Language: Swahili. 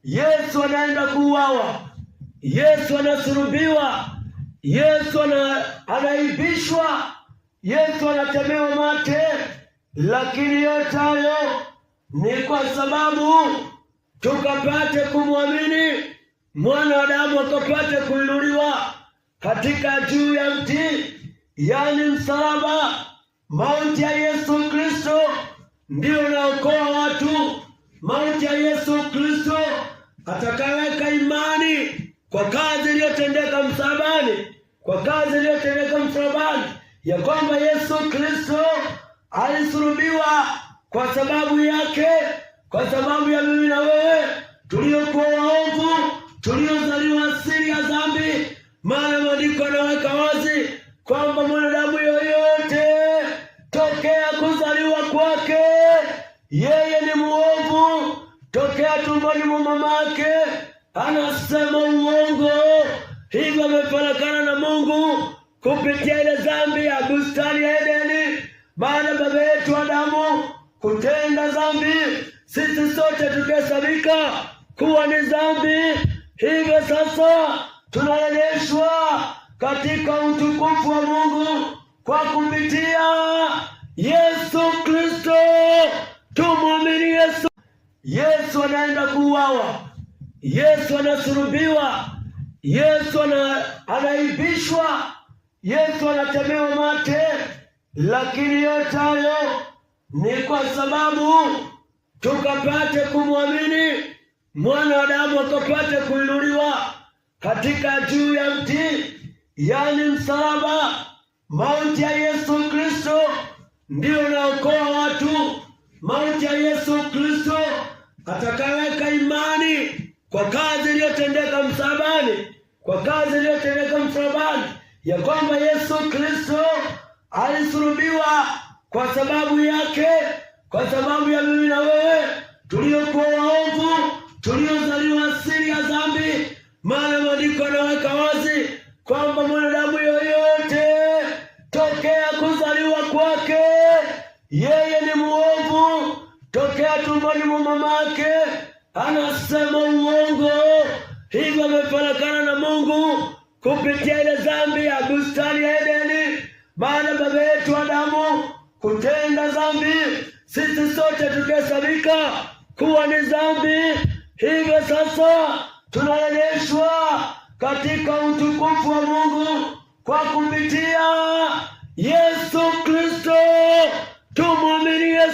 Yesu anaenda kuuawa, Yesu anasulubiwa, Yesu anaibishwa, Yesu anatemewa mate, lakini yote hayo ni kwa sababu tukapate kumwamini mwana wa Adamu, akapate kuinuliwa katika juu ya mti, yani msalaba. Mauti ya Yesu Kristo ndio inaokoa watu. Mauti ya Yesu Kristo atakayeweka imani kwa kazi iliyotendeka msalabani, kwa kazi iliyotendeka msalabani, ya kwamba Yesu Kristo alisulubiwa kwa sababu yake, kwa sababu ya mimi na wewe tuliokuwa waovu, tuliozaliwa asili ya dhambi. Maana maandiko yanaweka wazi kwamba mwanadamu yoyote tokea kuzaliwa kwake yeye ni muovu, tokea tumboni mwa mamake anasema uongo, hivyo amefarakana na Mungu kupitia ile dhambi ya bustani ya Edeni. Baada baba yetu Adamu kutenda dhambi, sisi sote tukahesabika kuwa ni dhambi. Hivyo sasa tunarejeshwa katika utukufu wa Mungu kwa kupitia Yesu Kristo. Tumwamini Yesu. Yesu anaenda kuuawa, Yesu anasulubiwa, Yesu anaibishwa, Yesu anatemewa mate, lakini yote hayo ni kwa sababu tukapate kumwamini mwana wa Adamu, akapate kuinuliwa katika juu ya mti, yani msalaba. Mauti ya Yesu Kristo ndio inaokoa watu. Mauti ya Yesu Kristo atakayeweka imani kwa kazi iliyotendeka msalabani, kwa kazi iliyotendeka msalabani, ya kwamba Yesu Kristo alisulubiwa kwa sababu yake, kwa sababu ya mimi na wewe tuliokuwa waovu, tuliozaliwa asili ya dhambi. Maana maandiko yanaweka wazi kwamba mwanadamu yoyote tokea kuzaliwa kwake yeye ni muovu, tokea tumboni mwa mamake anasema uongo, hivyo amefarakana na Mungu kupitia ile dhambi ya bustani ya Edeni. Baada baba yetu Adamu kutenda dhambi, sisi sote tukahesabika kuwa ni dhambi. Hivyo sasa tunarejeshwa katika utukufu wa Mungu kwa kupitia Yesu Kristo. Tumwamini Yesu.